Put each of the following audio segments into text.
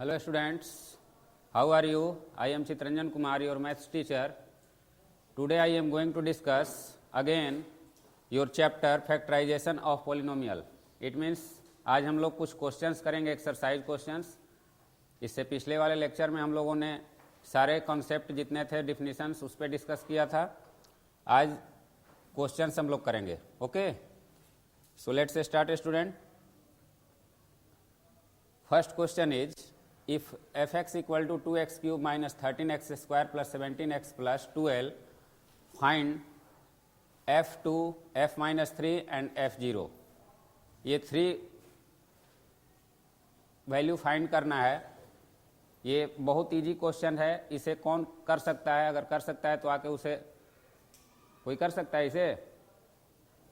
Hello students, how are you? I am Chitranjan Kumar, your maths teacher. Today I am going to discuss again your chapter factorization of polynomial. It means आज हम लोग कुछ questions करेंगे, exercise questions. इससे पिछले वाले lecture में हम लोगों ने सारे कॉन्सेप्ट जितने थे डिफिनीशंस उस पर डिस्कस किया था. आज क्वेश्चंस हम लोग करेंगे. Okay, so let's start student. First question is if fx equal to 2x cube minus 13x square plus 17x plus 12, find f2, f minus 3 and f0. ये 3 वैल्यू फाइंड करना है. ये बहुत इजी क्वेश्चन है. इसे कौन कर सकता है? अगर कर सकता है तो आके उसे कोई कर सकता है इसे.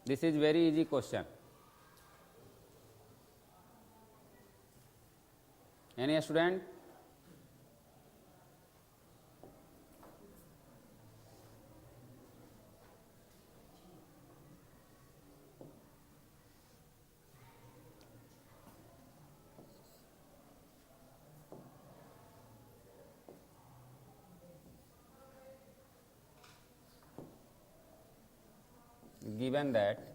This is very easy question. Any student? Given that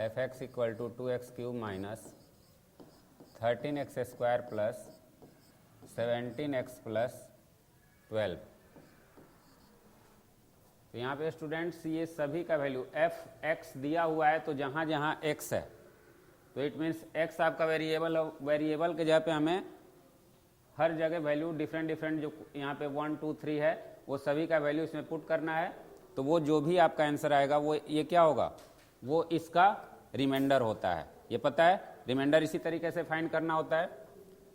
fx equal to 2x cube minus 13x square plus 17x plus 12. तो यहाँ पे स्टूडेंट्स ये सभी का वैल्यू एफ एक्स दिया हुआ है, तो जहाँ जहाँ एक्स है तो इट मीन्स एक्स आपका वेरिएबल के जगह पे हमें हर जगह वैल्यू डिफरेंट जो यहाँ पे 1 2 3 है वो सभी का वैल्यू इसमें पुट करना है. तो वो जो भी आपका आंसर आएगा वो ये क्या होगा, वो इसका रिमाइंडर होता है. ये पता है रिमाइंडर इसी तरीके से फाइंड करना होता है.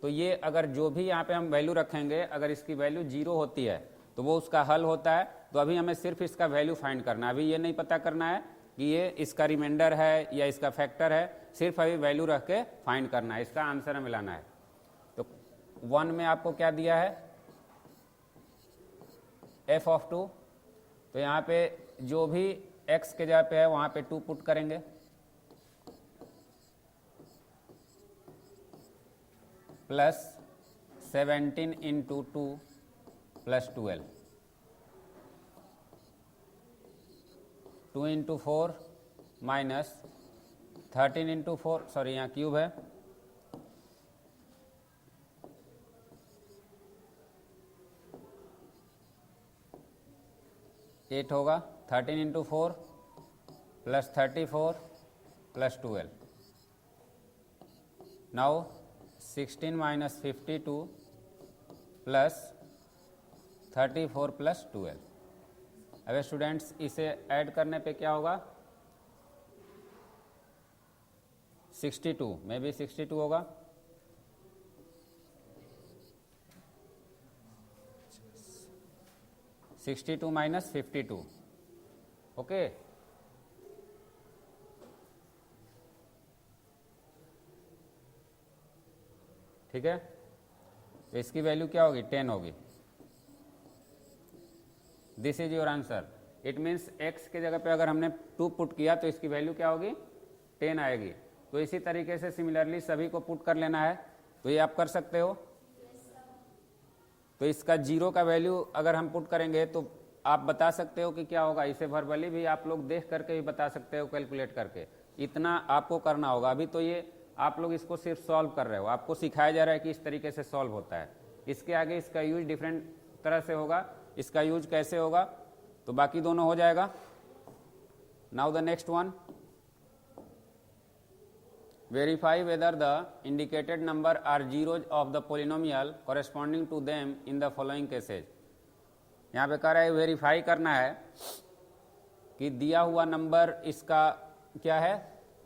तो ये अगर जो भी यहाँ पे हम वैल्यू रखेंगे अगर इसकी वैल्यू 0 होती है तो वो उसका हल होता है. तो अभी हमें सिर्फ इसका वैल्यू फाइंड करना है. अभी ये नहीं पता करना है कि ये इसका रिमाइंडर है या इसका फैक्टर है. सिर्फ अभी वैल्यू रख के फाइंड करना है, इसका आंसर हमें लाना है. तो 1 में आपको क्या दिया है, f ऑफ 2. तो यहाँ पे जो भी x के जगह पे है वहाँ पे 2 पुट करेंगे. Plus 17 into 2 plus 12. 2 into 4 minus 13 into 4, sorry यहाँ क्यूब है, एट होगा. 13 into 4 plus 34 plus 12. Now 16 minus 52 plus 34 plus 12. अब स्टूडेंट्स इसे ऐड करने पे क्या होगा, 62 में भी 62 होगा. -62 माइनस 52. ओके, ठीक है. तो इसकी वैल्यू क्या होगी, 10 होगी. This is your answer. It means x के जगह पे अगर हमने 2 पुट किया तो इसकी वैल्यू क्या होगी, 10 आएगी. तो इसी तरीके से सिमिलरली सभी को पुट कर लेना है. तो ये आप कर सकते हो. तो इसका 0 का वैल्यू अगर हम पुट करेंगे तो आप बता सकते हो कि क्या होगा. इसे वर्बली भी आप लोग देख करके भी बता सकते हो, कैलकुलेट करके. इतना आपको करना होगा. अभी तो ये आप लोग इसको सिर्फ सॉल्व कर रहे हो, आपको सिखाया जा रहा है कि इस तरीके से सॉल्व होता है. इसके आगे इसका यूज डिफरेंट तरह से होगा. इसका यूज कैसे होगा तो बाकी दोनों हो जाएगा. Now the next one, verify whether the indicated number are zeros of the polynomial corresponding to them in the following cases. यहाँ पे कह रहा है वेरीफाई करना है कि दिया हुआ नंबर इसका क्या है,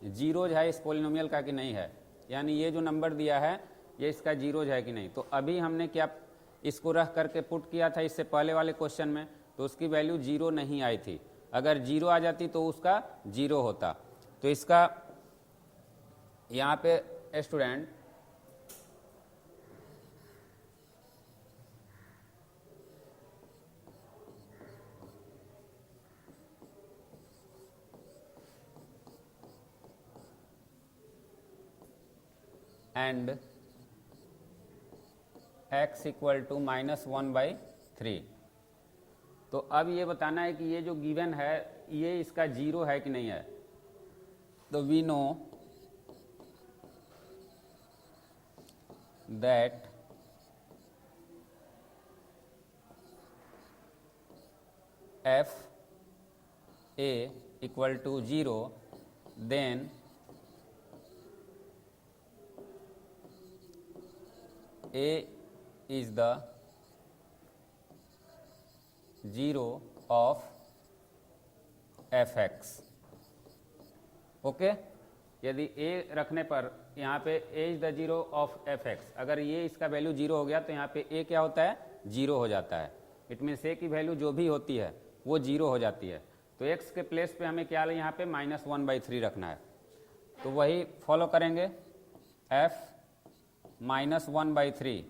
जीरोज है इस पोलिनोमियल का कि नहीं है. यानी ये जो नंबर दिया है ये इसका जीरोज है कि नहीं. तो अभी हमने क्या इसको रख करके पुट किया था इससे पहले वाले क्वेश्चन में, तो उसकी वैल्यू 0 नहीं आई थी. अगर 0 आ जाती तो उसका 0 होता. तो इसका यहाँ पे student and x equal to -1/3। तो अब ये बताना है कि ये जो गिवन है ये इसका जीरो है कि नहीं है। तो we know that f a equal to 0, then a is the zero of fx। ओके, यदि a रखने पर यहाँ पे a is the zero of fx, अगर ये इसका वैल्यू जीरो हो गया तो यहाँ पे a क्या होता है, जीरो हो जाता है। इट मीन्स a की वैल्यू जो भी होती है वो जीरो हो जाती है। तो x के प्लेस पे हमें क्या यहाँ पे -1/3 रखना है। तो वही फॉलो करेंगे, f -1/3।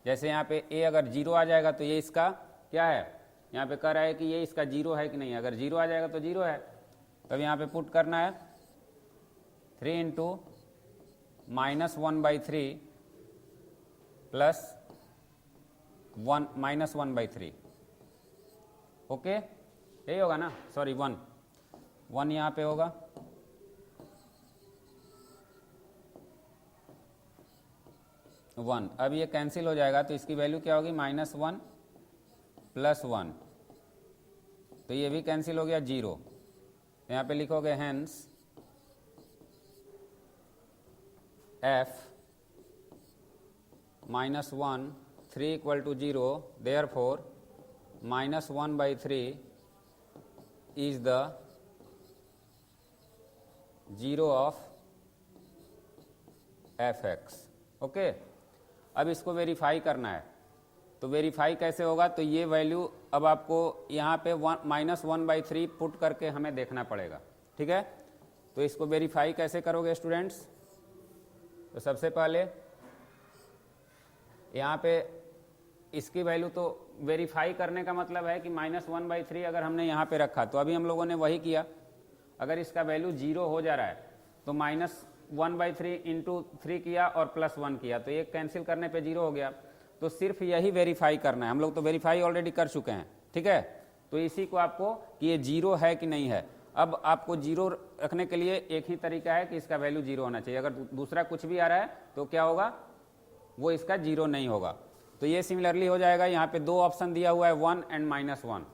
जैसे यहाँ पे a अगर जीरो आ जाएगा तो ये इसका क्या है, यहाँ पे कह रहा है कि ये इसका जीरो है कि नहीं। अगर जीरो आ जाएगा तो जीरो है, तब यहाँ पे पुट करना है 3 इंटू -1/3 प्लस -1/3। ओके, यही होगा ना, सॉरी 1 यहाँ पे होगा। अब ये कैंसिल हो जाएगा तो इसकी वैल्यू क्या होगी, -1 प्लस 1, तो ये भी कैंसिल हो गया, 0। यहाँ पे लिखोगे hence f -1 3 equal to 0, therefore -1/3 is the zero of fx। Okay, अब इसको वेरीफाई करना है। तो वेरीफाई कैसे होगा, तो ये वैल्यू अब आपको यहाँ पे -1/3 पुट करके हमें देखना पड़ेगा। ठीक है, तो इसको वेरीफाई कैसे करोगे स्टूडेंट्स। तो सबसे पहले यहाँ पे इसकी वैल्यू, तो वेरीफाई करने का मतलब है कि -1/3 अगर हमने यहाँ पे रखा तो अभी हम लोगों ने वही किया। अगर इसका वैल्यू जीरो हो जा रहा है तो -1/3 इंटू 3 किया और +1 किया, तो ये कैंसिल करने पे जीरो हो गया। तो सिर्फ यही वेरीफाई करना है, हम लोग तो वेरीफाई ऑलरेडी कर चुके हैं। ठीक है, तो इसी को आपको कि ये जीरो है कि नहीं है। अब आपको जीरो रखने के लिए एक ही तरीका है कि इसका वैल्यू जीरो होना चाहिए। अगर दूसरा कुछ भी आ रहा है तो क्या होगा, वो इसका जीरो नहीं होगा। तो ये सिमिलरली हो जाएगा। यहाँ पे दो ऑप्शन दिया हुआ है, 1 एंड -1।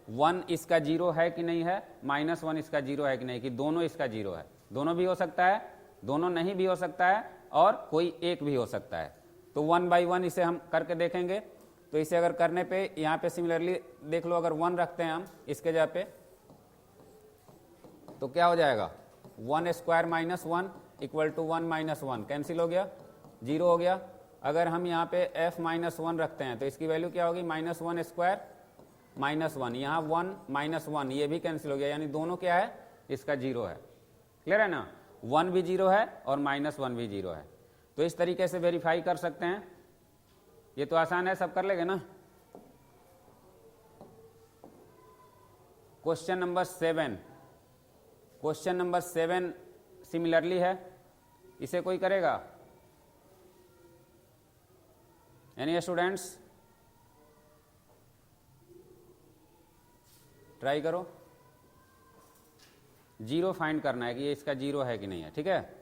1 इसका जीरो है कि नहीं है, -1 इसका जीरो है कि नहीं, कि दोनों इसका जीरो है। दोनों भी हो सकता है, दोनों नहीं भी हो सकता है, और कोई एक भी हो सकता है। तो 1 बाई 1 इसे हम करके देखेंगे। तो इसे अगर करने पे यहाँ पे सिमिलरली देख लो, अगर 1 रखते हैं हम इसके जगह पे तो क्या हो जाएगा, 1² -1 इक्वल टू 1 -1 कैंसिल हो गया, जीरो हो गया। अगर हम यहाँ पे f -1 रखते हैं तो इसकी वैल्यू क्या होगी, -1² -1, यहाँ 1 -1 ये भी कैंसिल हो गया, यानी दोनों क्या है, इसका जीरो है। क्लियर है ना, 1 भी जीरो है और -1 भी जीरो है। तो इस तरीके से वेरीफाई कर सकते हैं। ये तो आसान है, सब कर लेंगे ना। Question number 7, question number 7 similarly है, इसे कोई करेगा, एनी स्टूडेंट्स ट्राई करो। जीरो फाइंड करना है कि ये इसका जीरो है कि नहीं है। ठीक है,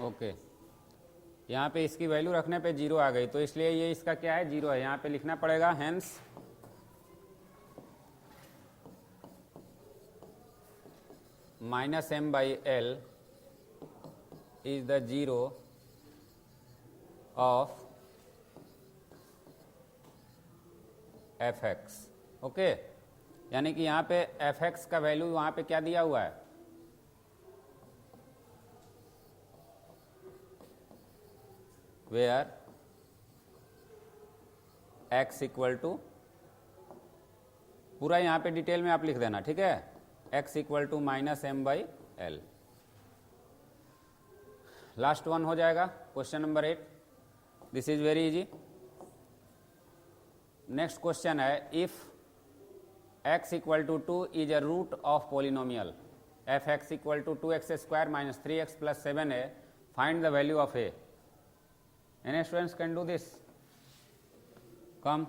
ओके, यहाँ पे इसकी वैल्यू रखने पे 0 आ गई, तो इसलिए ये इसका क्या है, 0 है। यहाँ पे लिखना पड़ेगा hence -m/l is the 0 of fx। Okay, यानी कि यहाँ पे fx का वैल्यू वहाँ पे क्या दिया हुआ है, वेयर x इक्वल टू, पूरा यहाँ पे डिटेल में आप लिख देना, ठीक है, x equal to -m/l। Last one हो जाएगा, question number 8। This is very easy. Next question है, if x equal to 2 is a root of polynomial f(x) equal to 2x² - 3x + 7a, find the value of a। Any students can do this? Come.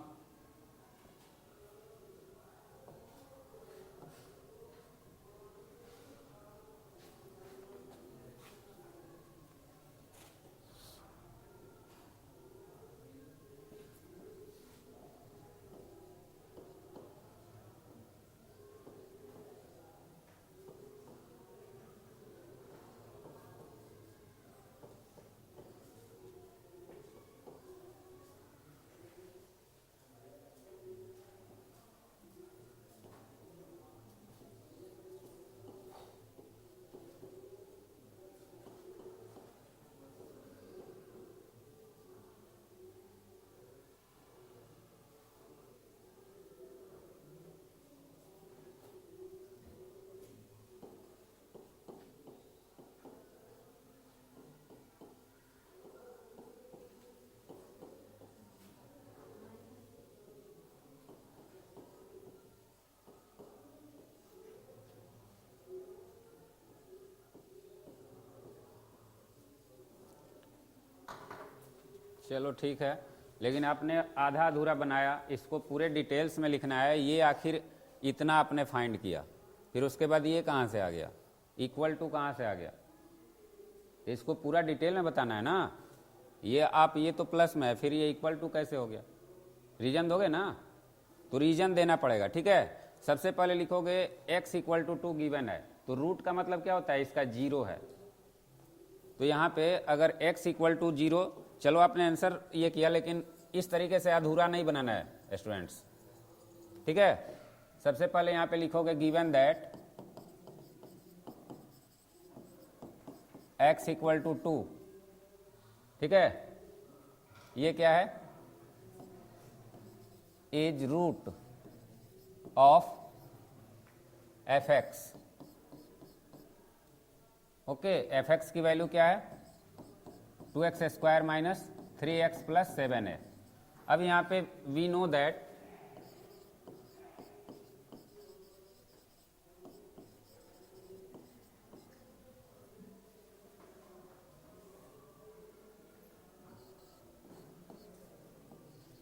चलो ठीक है, लेकिन आपने आधा अधूरा बनाया, इसको पूरे डिटेल्स में लिखना है। ये आखिर इतना आपने फाइंड किया, फिर उसके बाद ये कहाँ से आ गया, इक्वल टू कहाँ से आ गया, इसको पूरा डिटेल में बताना है ना। ये आप, ये तो प्लस में है, फिर ये इक्वल टू कैसे हो गया, रीजन दोगे ना, तो रीजन देना पड़ेगा, ठीक है। सबसे पहले लिखोगे x इक्वल टू 2 गिवन है, तो रूट का मतलब क्या होता है, इसका 0 है। तो यहाँ पे अगर x इक्वल टू 0, चलो आपने आंसर ये किया, लेकिन इस तरीके से अधूरा नहीं बनाना है स्टूडेंट्स, ठीक है। सबसे पहले यहाँ पे लिखोगे given that x equal to 2, ठीक है। ये क्या है, is root of fx। Okay, fx की वैल्यू क्या है, 2x² - 3x + 7a। अब यहाँ पे we know that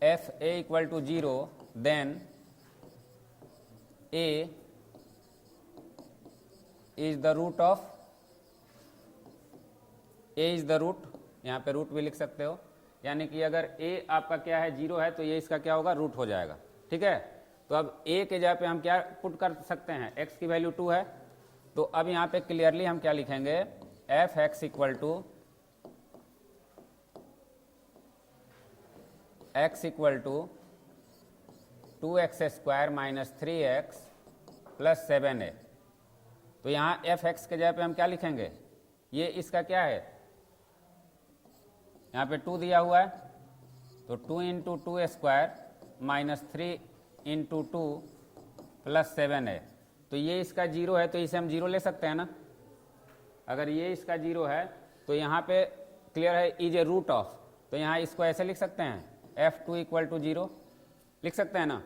f a equal to 0, then a is the root of, a is the root, यहाँ पे रूट भी लिख सकते हो, यानी कि अगर a आपका क्या है, 0 है, तो ये इसका क्या होगा, रूट हो जाएगा, ठीक है। तो अब a के जगह पे हम क्या पुट कर सकते हैं, x की वैल्यू 2 है, तो अब यहाँ पे क्लियरली हम क्या लिखेंगे, f(x) equal to x equal to 2x² - 3x + 7a। तो यहाँ f(x) के जगह पे हम क्या लिखेंगे, ये इसका क्या है, यहाँ पे 2 दिया हुआ है, तो 2 × 2² - 3 × 2 + 7a। तो ये इसका 0 है, तो इसे हम 0 ले सकते हैं ना। अगर ये इसका 0 है, तो यहाँ पे क्लियर है, इज ए रूट ऑफ, तो यहाँ इसको ऐसे लिख सकते हैं, f2 इक्वल टू 0 लिख सकते हैं ना।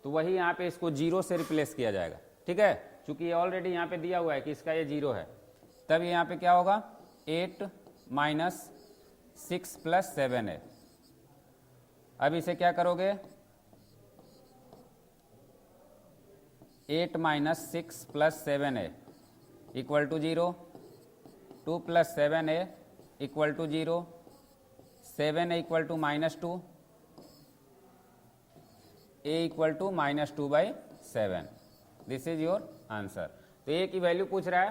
तो वही यहाँ पे इसको 0 से रिप्लेस किया जाएगा, ठीक है। चूंकि ये ऑलरेडी यहाँ पे दिया हुआ है कि इसका ये 0 है, तब यहाँ पे क्या होगा, 8 - 6 + 7a। अब इसे क्या करोगे, 8 - 6 + 7a equal to 0, 2 + 7a equal to 0, 7 equal to -2, a equal to -2/7। This is your answer. तो a की वैल्यू पूछ रहा है,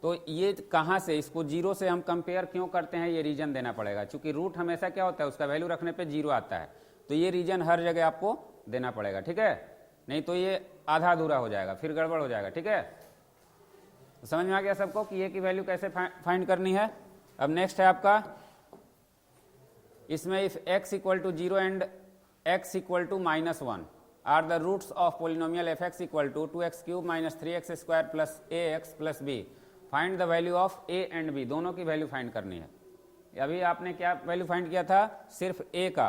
तो ये कहाँ से, इसको 0 से हम कंपेयर क्यों करते हैं, ये रीजन देना पड़ेगा, क्योंकि रूट हमेशा क्या होता है, उसका वैल्यू रखने पे 0 आता है, तो ये रीजन हर जगह आपको देना पड़ेगा, ठीक है, नहीं तो ये आधा अधूरा हो जाएगा, फिर गड़बड़ हो जाएगा, ठीक है। तो समझ में आ गया सबको कि ये की वैल्यू कैसे फाइंड करनी है। अब नेक्स्ट है आपका, इसमें if x equal to 0 and x equal to -1 are the roots of polynomial f x equal to 2x³ - 3x² plus ax plus b, find the value of a and b, दोनों की value find करनी है। अभी आपने क्या value find किया था, सिर्फ a का,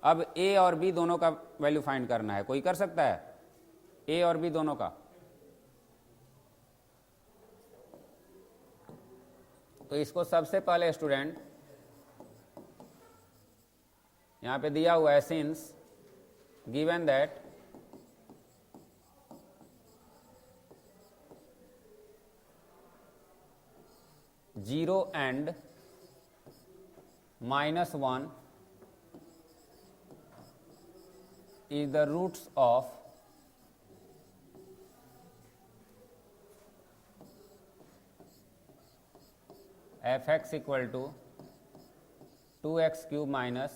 अब a और b दोनों का वैल्यू फाइंड करना है। कोई कर सकता है a और b दोनों का? तो इसको सबसे पहले स्टूडेंट यहां पे दिया हुआ है, since given that zero and -1 is the roots of f(x) equal to 2x³ minus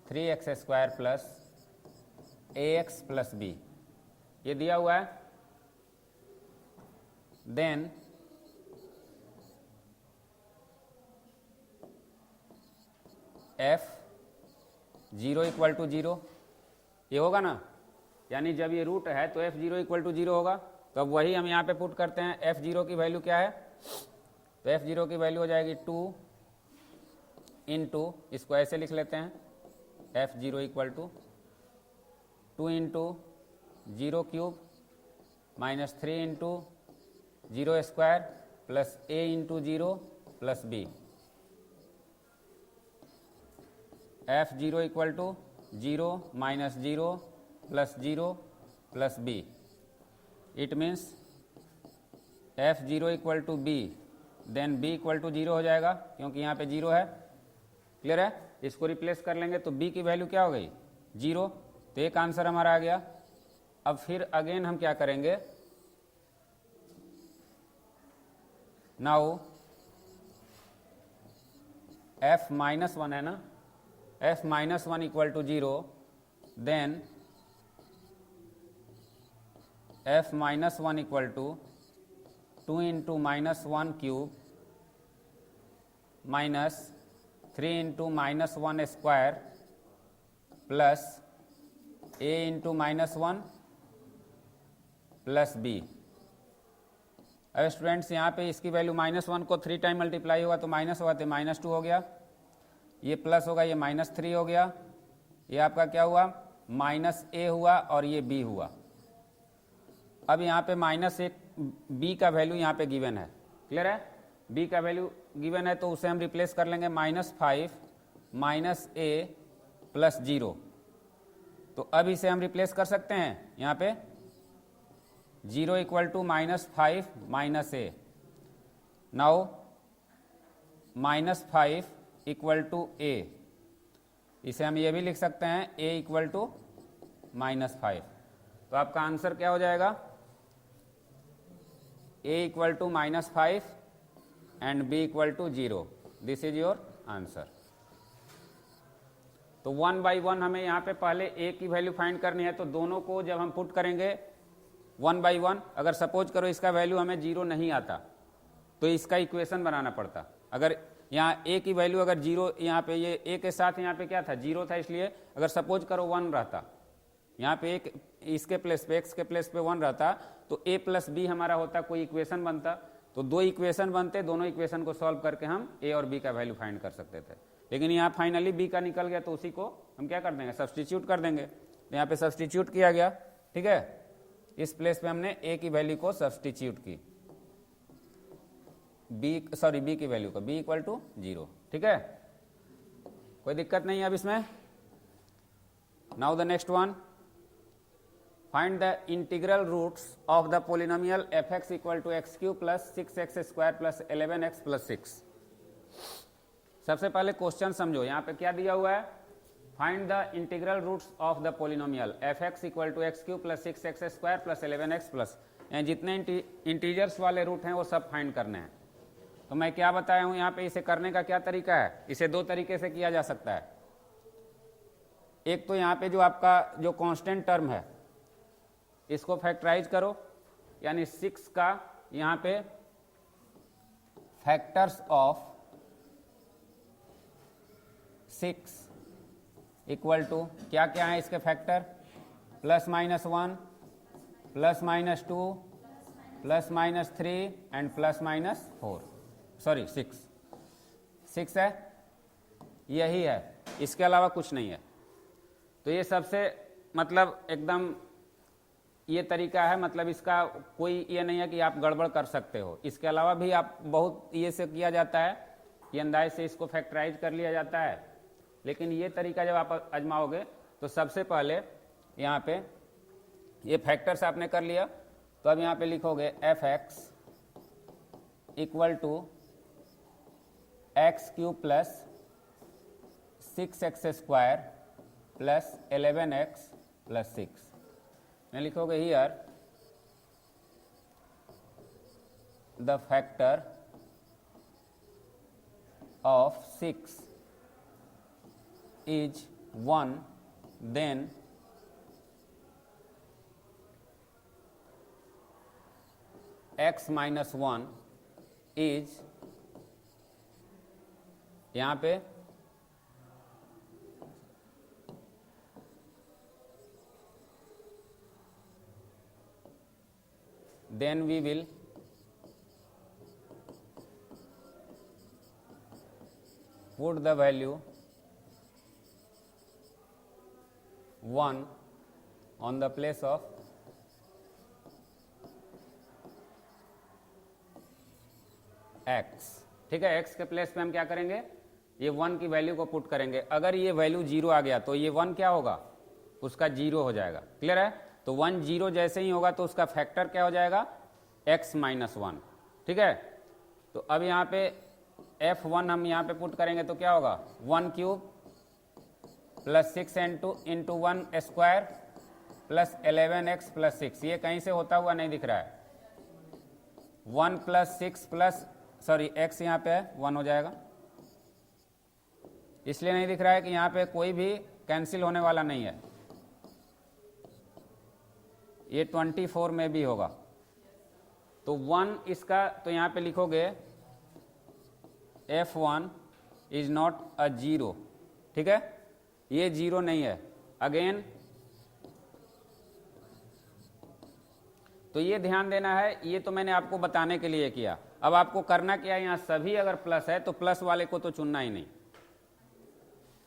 3x² plus ax plus b, ये दिया हुआ है। देन f(0) इक्वल टू 0, ये होगा ना, यानी जब ये रूट है तो f(0) इक्वल टू 0 होगा। तो अब वही हम यहाँ पे पुट करते हैं, f(0) की वैल्यू क्या है, तो f(0) की वैल्यू हो जाएगी 2 इंटू, इसको ऐसे लिख लेते हैं, f(0) equal to 2 into 0³ minus 3 into 0² plus a into 0 plus b, f(0) equal to 0 minus 0 plus 0 plus b, it means f(0) equal to b, then b equal to 0 हो जाएगा, क्योंकि यहाँ पे 0 है। क्लियर है, इसको रिप्लेस कर लेंगे तो b की वैल्यू क्या हो गई, 0, तो एक आंसर हमारा आ गया। अब फिर अगेन हम क्या करेंगे, नाउ f-1 है ना, f-1 equal to 0, then f-1 equal to 2 into -1³ minus 3 into -1² plus a into -1 plus b। अब स्टूडेंट्स यहाँ पे इसकी वैल्यू -1 को 3 टाइम मल्टीप्लाई होगा तो माइनस होगा तो -2 हो गया, ये प्लस होगा, ये -3 हो गया, ये आपका क्या हुआ, -a हुआ और ये b हुआ। अब यहाँ पे -1 b का वैल्यू यहाँ पे गिवन है, क्लियर है, b का वैल्यू गिवन है तो उसे हम रिप्लेस कर लेंगे, -5 -a प्लस 0, तो अब इसे हम रिप्लेस कर सकते हैं, यहाँ पे 0 equal to -5 -a, now -5 equal to a, इसे हम ये भी लिख सकते हैं a इक्वल टू -5। तो आपका आंसर क्या हो जाएगा, a equal to -5 and b equal to 0, this is your answer. तो 1 बाई 1 हमें यहाँ पे पहले a की वैल्यू फाइंड करनी है, तो दोनों को जब हम पुट करेंगे 1 बाई 1, अगर सपोज करो इसका वैल्यू हमें 0 नहीं आता तो इसका इक्वेशन बनाना पड़ता। अगर यहाँ a की वैल्यू अगर 0, यहाँ पे ये a के साथ यहाँ पे क्या था, 0 था, इसलिए अगर सपोज करो 1 रहता, यहाँ पे एक इसके प्लेस पे, x के प्लेस पे 1 रहता, तो a प्लस b हमारा होता, कोई इक्वेशन बनता, तो 2 इक्वेशन बनते, दोनों इक्वेशन को सॉल्व करके हम a और b का वैल्यू फाइंड कर सकते थे। लेकिन यहाँ फाइनली b का निकल गया तो उसी को हम क्या कर देंगे, सब्सटीट्यूट कर देंगे। तो यहाँ पे सब्सटीट्यूट किया गया, ठीक है, इस प्लेस पे हमने a की वैल्यू को सब्सटीट्यूट की, b की वैल्यू को, b इक्वल टू 0, ठीक है, कोई दिक्कत नहीं है अब इसमें। Now the next one, find the integral roots of the polynomial f(x) equal to x³ plus 6x² plus 11x plus 6। सबसे पहले क्वेश्चन समझो, यहाँ पे क्या दिया हुआ है, find the integral roots of the polynomial f x equal to x cube plus 6x square plus 11x plus, जितने इंटीजर्स वाले रूट हैं वो सब फाइंड करने हैं। तो मैं क्या बताया हूँ यहाँ पे, इसे करने का क्या तरीका है, इसे दो तरीके से किया जा सकता है। एक तो यहाँ पे जो आपका जो कांस्टेंट टर्म है इसको फैक्टराइज करो, यानी 6 का यहाँ पे फैक्टर्स ऑफ 6 इक्वल टू क्या क्या है इसके factor, plus minus 1 plus minus 2 plus minus 3 and plus minus 4, sorry 6 है, यही है, इसके अलावा कुछ नहीं है। तो ये सबसे मतलब एकदम ये तरीका है, मतलब इसका कोई ये नहीं है कि आप गड़बड़ कर सकते हो। इसके अलावा भी आप बहुत ये से किया जाता है कि अंदाज से इसको फैक्टराइज कर लिया जाता है, लेकिन ये तरीका जब आप आजमाओगे तो सबसे पहले यहाँ पे ये फैक्टर्स आपने कर लिया, तो अब यहाँ पे लिखोगे f x equal to x cube plus 6x square plus 11x plus 6 में लिखोगे here the factor of 6 is 1, then x minus 1 is, यहाँ पे then we will put the value 1 on the place of x। ठीक है, x के place पे हम क्या करेंगे, ये 1 की वैल्यू को पुट करेंगे। अगर ये वैल्यू 0 आ गया तो ये 1 क्या होगा, उसका 0 हो जाएगा। क्लियर है, तो 1 0 जैसे ही होगा तो उसका फैक्टर क्या हो जाएगा, x माइनस 1। ठीक है, तो अब यहाँ पे f1 हम यहाँ पे पुट करेंगे तो क्या होगा, 1 cube plus 6 into 1 square plus 11x plus 6। ये कहीं से होता हुआ नहीं दिख रहा है, 1 प्लस 6 प्लस सॉरी x यहाँ पे है 1 हो जाएगा, इसलिए नहीं दिख रहा है कि यहाँ पे कोई भी कैंसिल होने वाला नहीं है। ये 24 में भी होगा, तो 1 इसका, तो यहाँ पे लिखोगे f1 इज नॉट अ 0। ठीक है, ये 0 नहीं है। अगेन तो ये ध्यान देना है, ये तो मैंने आपको बताने के लिए किया। अब आपको करना क्या है, यहाँ सभी अगर प्लस है तो प्लस वाले को तो चुनना ही नहीं।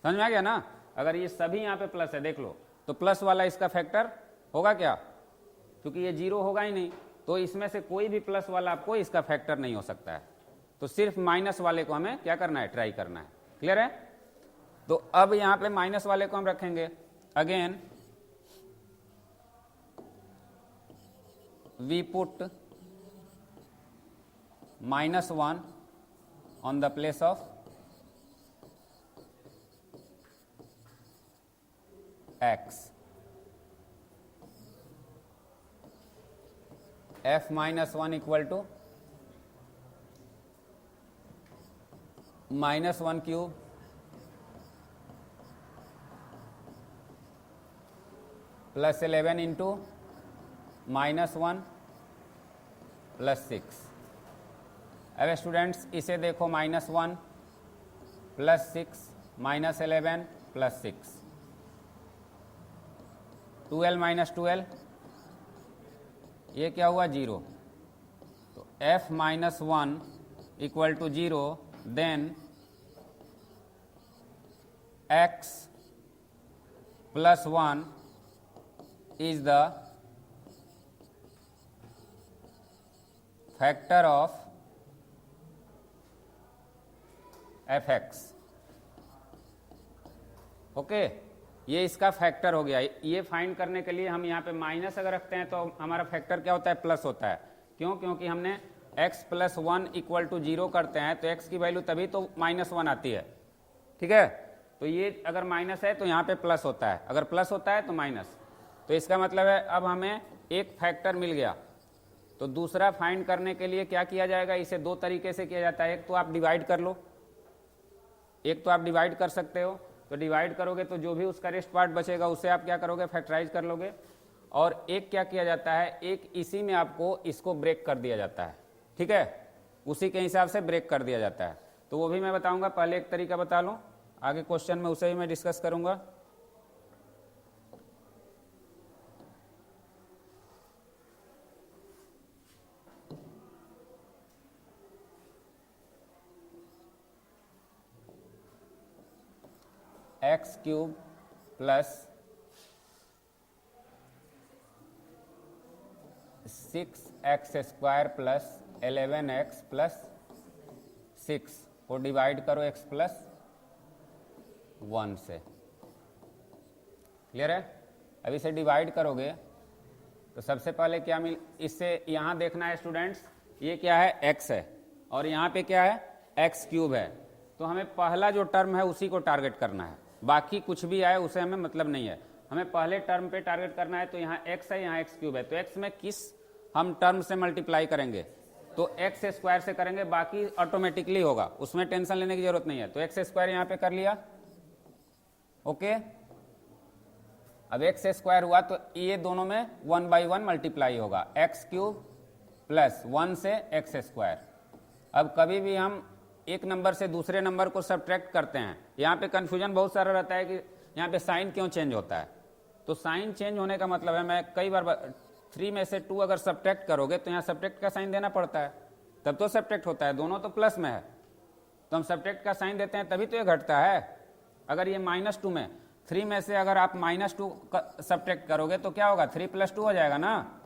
समझ में आ गया ना, अगर ये सभी यहाँ पे प्लस है देख लो, तो प्लस वाला इसका फैक्टर होगा क्या, क्योंकि ये 0 होगा ही नहीं, तो इसमें से कोई भी प्लस वाला आपको इसका फैक्टर नहीं हो सकता है। तो सिर्फ माइनस वाले को हमें क्या करना है, ट्राई करना है। क्लियर है, तो अब यहाँ पे माइनस वाले को हम रखेंगे। Again we put -1 on the place of x, f minus 1 equal to -1 cube plus 11 into -1 plus 6। अब स्टूडेंट्स इसे देखो, -1 प्लस 6 माइनस 11 प्लस 6, 12 माइनस 12, ये क्या हुआ 0। तो f minus 1 equal to 0, then x plus 1 is the factor of fx। Okay, ये इसका factor हो गया। ये फाइंड करने के लिए हम यहाँ पे माइनस अगर रखते हैं तो हमारा फैक्टर क्या होता है, प्लस होता है। क्यों, क्योंकि हमने x प्लस 1 इक्वल टू 0 करते हैं तो x की वैल्यू तभी तो -1 आती है, ठीक है। तो ये अगर माइनस है तो यहाँ पे प्लस होता है, अगर प्लस होता है तो माइनस। तो इसका मतलब है अब हमें एक फैक्टर मिल गया। तो दूसरा फाइंड करने के लिए क्या किया जाएगा, इसे दो तरीके से किया जाता है। एक तो आप डिवाइड कर लो, एक तो आप डिवाइड कर सकते हो, तो डिवाइड करोगे तो जो भी उसका रेस्ट पार्ट बचेगा उसे आप क्या करोगे, फैक्टराइज कर लोगे। और एक क्या किया जाता है, एक इसी में आपको इसको ब्रेक कर दिया जाता है, ठीक है, उसी के हिसाब से ब्रेक कर दिया जाता है। तो वो भी मैं बताऊंगा, पहले एक तरीका बता लूँ, आगे क्वेश्चन में उसे ही मैं डिस्कस करूंगा। X cube plus 6x² plus 11x plus 6 को डिवाइड करो x प्लस 1 से। क्लियर है। अब इसे डिवाइड करोगे तो सबसे पहले क्या मिल, इससे यहाँ देखना है स्टूडेंट्स, ये क्या है, x है, और यहाँ पे क्या है, x क्यूब है। तो हमें पहला जो टर्म है उसी को टारगेट करना है, बाकी कुछ भी आए उसे हमें मतलब नहीं है, हमें पहले टर्म पे टारगेट करना है। तो यहाँ x है, यहाँ x क्यूब है, तो x में किस हम टर्म से मल्टीप्लाई करेंगे, तो x स्क्वायर से करेंगे, बाकी ऑटोमेटिकली होगा, उसमें टेंशन लेने की जरूरत नहीं है। तो x स्क्वायर यहाँ पे कर लिया, ओके। अब x स्क्वायर हुआ तो ये दोनों में 1 बाई 1 मल्टीप्लाई होगा, x क्यूब प्लस 1 से x स्क्वायर। अब कभी भी हम एक नंबर से दूसरे नंबर को सब्ट्रैक्ट करते हैं, यहाँ पे कन्फ्यूजन बहुत सारा रहता है कि यहाँ पे साइन क्यों चेंज होता है। तो साइन चेंज होने का मतलब है, मैं कई बार 3 में से 2 अगर सब्ट्रैक्ट करोगे तो यहाँ सब्ट्रैक्ट का साइन देना पड़ता है, तब तो सब्ट्रैक्ट होता है, दोनों तो प्लस में है, तो हम सब्ट्रैक्ट का साइन देते हैं तभी तो ये घटता है। अगर ये -2 में 3 में से अगर आप -2 सब्ट्रैक्ट करोगे तो क्या होगा, 3 + 2 हो जाएगा ना,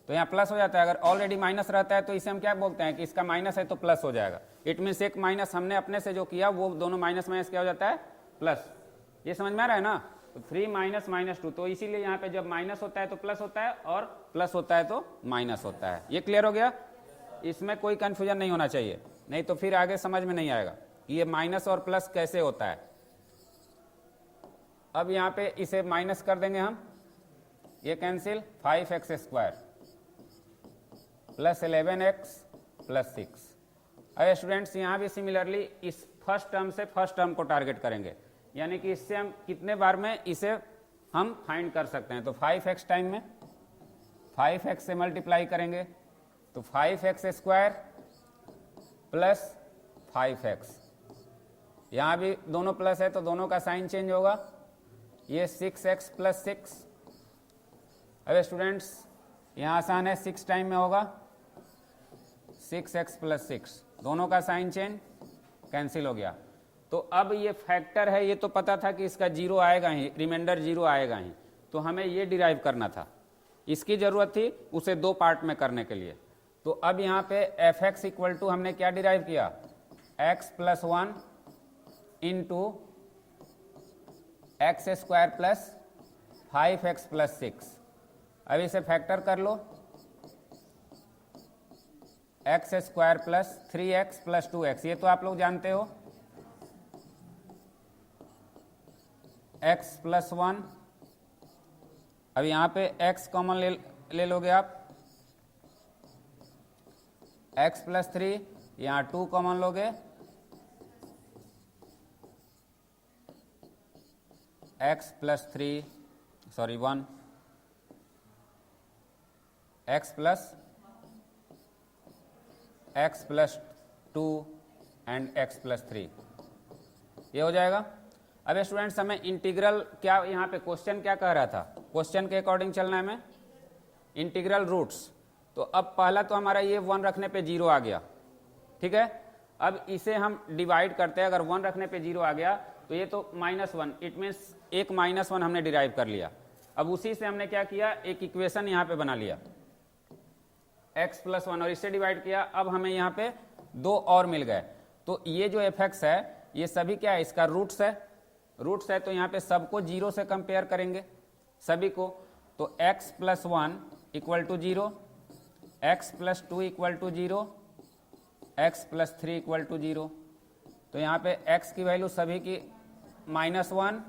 तो यहाँ प्लस हो जाता है। अगर ऑलरेडी माइनस रहता है तो इसे हम क्या बोलते हैं कि इसका माइनस है तो प्लस हो जाएगा। इट मीन्स एक माइनस हमने अपने से जो किया वो दोनों माइनस माइनस क्या हो जाता है, प्लस। ये समझ में आ रहा है ना। तो 3 - -2, तो इसीलिए यहाँ पे जब माइनस होता है तो प्लस होता है और प्लस होता है तो माइनस होता है। ये क्लियर हो गया, इसमें कोई कंफ्यूजन नहीं होना चाहिए, नहीं तो फिर आगे समझ में नहीं आएगा कि ये माइनस और प्लस कैसे होता है। अब यहाँ पे इसे माइनस कर देंगे हम, ये cancel, 5x² plus 11x plus 6। अब स्टूडेंट्स यहाँ भी सिमिलरली इस फर्स्ट टर्म से फर्स्ट टर्म को टारगेट करेंगे, यानी कि इससे हम कितने बार में इसे हम फाइंड कर सकते हैं। तो 5x टाइम में 5x से मल्टीप्लाई करेंगे तो 5x² प्लस 5x, यहाँ भी दोनों प्लस है तो दोनों का साइन चेंज होगा, ये 6x प्लस 6। अब स्टूडेंट्स यहाँ आसान है, 6 टाइम में होगा 6x प्लस 6, दोनों का साइन चेंज कैंसिल हो गया। तो अब ये फैक्टर है, ये तो पता था कि इसका 0 आएगा ही, रिमाइंडर 0 आएगा ही, तो हमें ये डिराइव करना था, इसकी जरूरत थी उसे 2 पार्ट में करने के लिए। तो अब यहाँ पे fx इक्वल टू हमने क्या डिराइव किया, x plus 1 into x² plus 5x plus 6। अब इसे फैक्टर कर लो, x² plus 3x plus 2x, ये तो आप लोग जानते हो, x प्लस 1। अब यहाँ पे x कॉमन ले लोगे आप, x प्लस 3, यहाँ 2 कॉमन लोगे, x plus 1, x plus 2 and x plus 3, ये हो जाएगा। अब स्टूडेंट्स हमें इंटीग्रल, क्या यहाँ पे क्वेश्चन क्या कह रहा था, क्वेश्चन के अकॉर्डिंग चलना है हमें, इंटीग्रल रूट्स। तो अब पहला तो हमारा ये 1 रखने पे 0 आ गया, ठीक है। अब इसे हम डिवाइड करते हैं, अगर 1 रखने पे 0 आ गया तो ये तो -1, इट मीन्स एक -1 हमने डिराइव कर लिया। अब उसी से हमने क्या किया, एक इक्वेशन यहाँ पे बना लिया, x प्लस 1, और इससे डिवाइड किया। अब हमें यहाँ पे 2 और मिल गए। तो ये जो fx है ये सभी क्या है, इसका रूट्स है, तो यहाँ पे सबको 0 से कंपेयर करेंगे सभी को। तो x plus 1 equal to 0, x plus 2 equal to 0, x plus 3 equal to 0। तो यहाँ पे x की वैल्यू सभी की -1,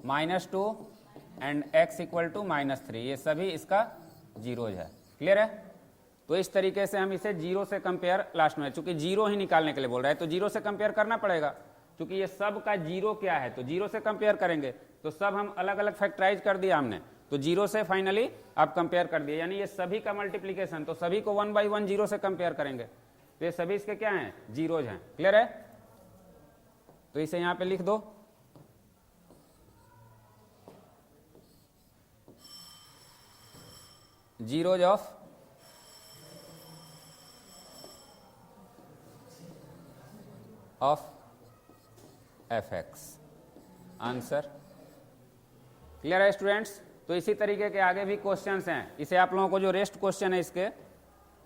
-2 एंड x इक्वल टू -3, ये सभी इसका जीरोज है। क्लियर है? तो इस तरीके से हम इसे जीरो से कंपेयर लास्ट में, चूंकि जीरो ही निकालने के लिए बोल रहा है तो जीरो से कंपेयर करना पड़ेगा, क्योंकि ये सब का जीरो क्या है तो जीरो से कंपेयर करेंगे। तो सब हम अलग अलग फैक्टराइज कर दिया हमने, तो जीरो से फाइनली आप कंपेयर कर दिए, यानी ये सभी का मल्टीप्लीकेशन, तो सभी को 1 बाई 1 जीरो से कंपेयर करेंगे, तो ये सभी इसके क्या हैं, जीरोज हैं। क्लियर है? तो इसे यहां पे लिख दो, zeros of fx answer. Clear है स्टूडेंट्स? तो इसी तरीके के आगे भी क्वेश्चंस हैं, इसे आप लोगों को जो रेस्ट क्वेश्चन है इसके,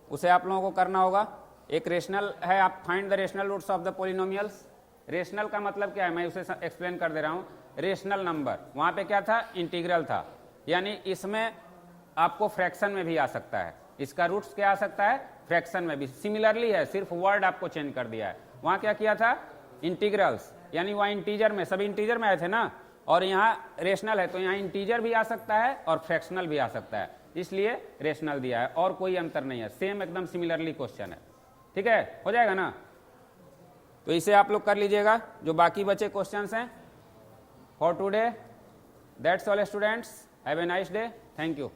उसे आप लोगों को करना होगा। एक रेशनल है, आप find the rational roots of the polynomials. Rational का मतलब क्या है, मैं उसे एक्सप्लेन कर दे रहा हूं। रेशनल नंबर, वहां पे क्या था, इंटीग्रल था, यानी इसमें आपको फ्रैक्शन में भी आ सकता है, इसका रूट्स क्या आ सकता है, फ्रैक्शन में भी। सिमिलरली है, सिर्फ वर्ड आपको चेंज कर दिया है। वहां क्या किया था, इंटीग्रल्स, यानी वहां इंटीजर में, सभी इंटीजर में आए थे ना, और यहाँ रेशनल है तो यहाँ इंटीजर भी आ सकता है और फ्रैक्शनल भी आ सकता है, इसलिए रेशनल दिया है, और कोई अंतर नहीं है, सेम एकदम सिमिलरली क्वेश्चन है। ठीक है, हो जाएगा ना? तो इसे आप लोग कर लीजिएगा, जो बाकी बचे क्वेश्चंस हैं। For today that's all students, have a nice day, thank you.